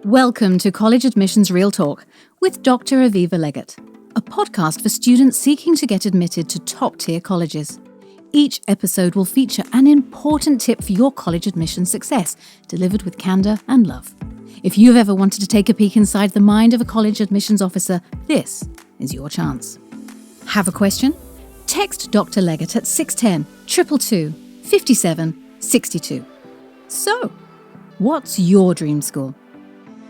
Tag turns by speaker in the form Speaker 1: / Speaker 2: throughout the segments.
Speaker 1: Welcome to College Admissions Real Talk with Dr. Aviva Legatt, a podcast for students seeking to get admitted to top-tier colleges. Each episode will feature an important tip for your college admission success, delivered with candor and love. If you've ever wanted to take a peek inside the mind of a college admissions officer, this is your chance. Have a question? Text Dr. Legatt at 610 222 57 62. So, what's your dream school?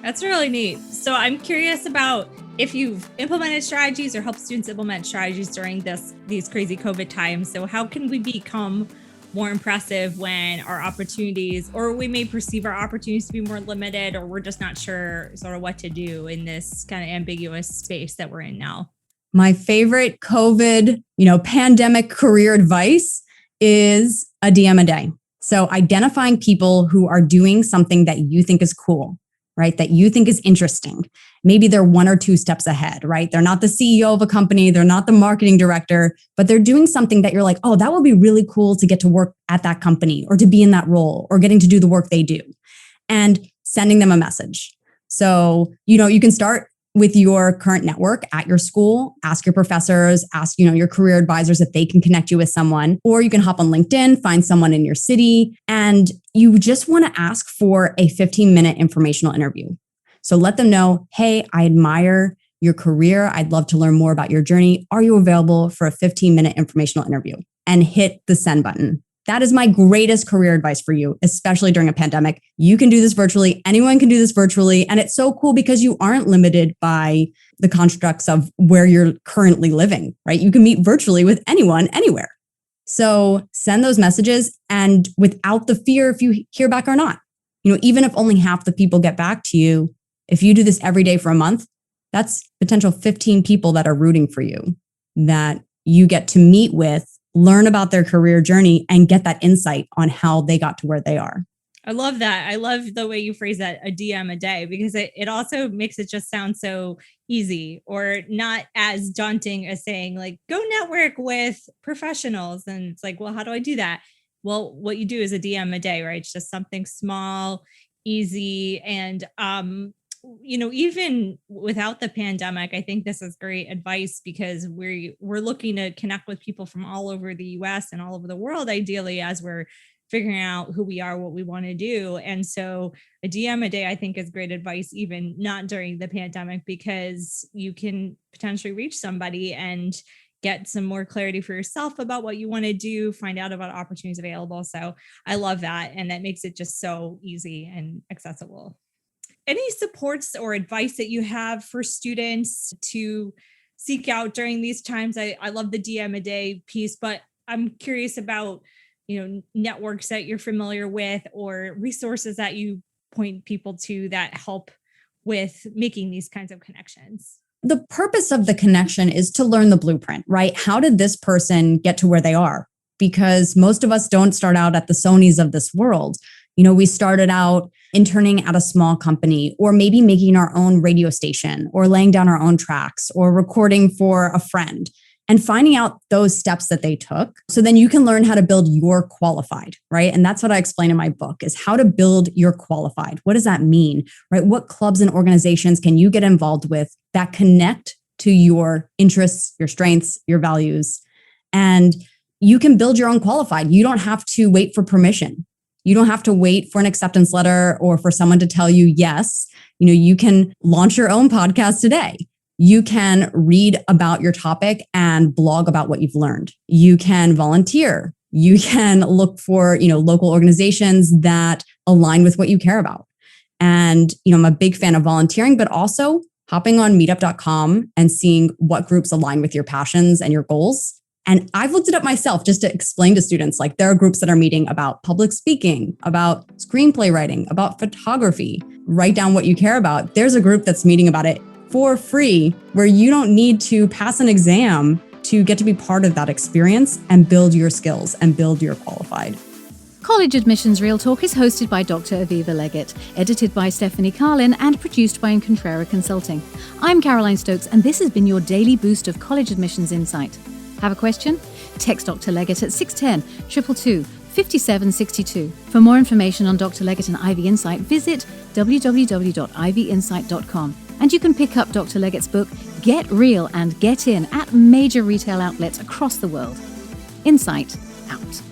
Speaker 2: That's really neat. So I'm curious about if you've implemented strategies or helped students implement strategies during these crazy COVID times. So how can we become more impressive when our opportunities, or we may perceive our opportunities to be more limited, or we're just not sure sort of what to do in this kind of ambiguous space that we're in now?
Speaker 3: My favorite COVID, pandemic career advice is a DM a day. So identifying people who are doing something that you think is cool, right? That you think is interesting. Maybe they're one or two steps ahead, right? They're not the CEO of a company. They're not the marketing director, but they're doing something that you're like, oh, that would be really cool to get to work at that company or to be in that role or getting to do the work they do, and sending them a message. So, you can start with your current network at your school, ask your professors, ask, your career advisors if they can connect you with someone, or you can hop on LinkedIn, find someone in your city, and you just want to ask for a 15-minute informational interview. So let them know, hey, I admire your career. I'd love to learn more about your journey. Are you available for a 15-minute informational interview? And hit the send button. That is my greatest career advice for you, especially during a pandemic. You can do this virtually. Anyone can do this virtually. And it's so cool because you aren't limited by the constructs of where you're currently living, right? You can meet virtually with anyone, anywhere. So send those messages, and without the fear if you hear back or not. Even if only half the people get back to you, if you do this every day for a month, that's potential 15 people that are rooting for you, that you get to meet with, learn about their career journey, and get that insight on how they got to where they are.
Speaker 2: I love that. I love the way you phrase that, a DM a day, because it also makes it just sound so easy, or not as daunting as saying like, go network with professionals. And it's like, well, how do I do that? Well, what you do is a DM a day, right? It's just something small, easy. And, even without the pandemic, I think this is great advice, because we're looking to connect with people from all over the US and all over the world, ideally, as we're figuring out who we are, what we want to do. And so a DM a day, I think, is great advice, even not during the pandemic, because you can potentially reach somebody and get some more clarity for yourself about what you want to do, find out about opportunities available. So I love that. And that makes it just so easy and accessible. Any supports or advice that you have for students to seek out during these times? I love the DM a day piece, but I'm curious about, networks that you're familiar with or resources that you point people to that help with making these kinds of connections.
Speaker 3: The purpose of the connection is to learn the blueprint, right? How did this person get to where they are? Because most of us don't start out at the Sonys of this world. We started out interning at a small company, or maybe making our own radio station, or laying down our own tracks, or recording for a friend, and finding out those steps that they took. So then you can learn how to build your qualified, right? And that's what I explain in my book, is how to build your qualified. What does that mean, right? What clubs and organizations can you get involved with that connect to your interests, your strengths, your values? And you can build your own qualified. You don't have to wait for permission. You don't have to wait for an acceptance letter or for someone to tell you yes. You can launch your own podcast today. You can read about your topic and blog about what you've learned. You can volunteer. You can look for, local organizations that align with what you care about. And, I'm a big fan of volunteering, but also hopping on meetup.com and seeing what groups align with your passions and your goals. And I've looked it up myself just to explain to students, like, there are groups that are meeting about public speaking, about screenplay writing, about photography. Write down what you care about. There's a group that's meeting about it for free, where you don't need to pass an exam to get to be part of that experience and build your skills and build your qualified.
Speaker 1: College Admissions Real Talk is hosted by Dr. Aviva Legatt, edited by Stephanie Carlin, and produced by Incontrera Consulting. I'm Caroline Stokes, and this has been your daily boost of college admissions insight. Have a question? Text Dr. Legatt at 610 222 5762. For more information on Dr. Legatt and Ivy Insight, visit www.ivyinsight.com. And you can pick up Dr. Legatt's book, Get Real and Get In, at major retail outlets across the world. Insight out.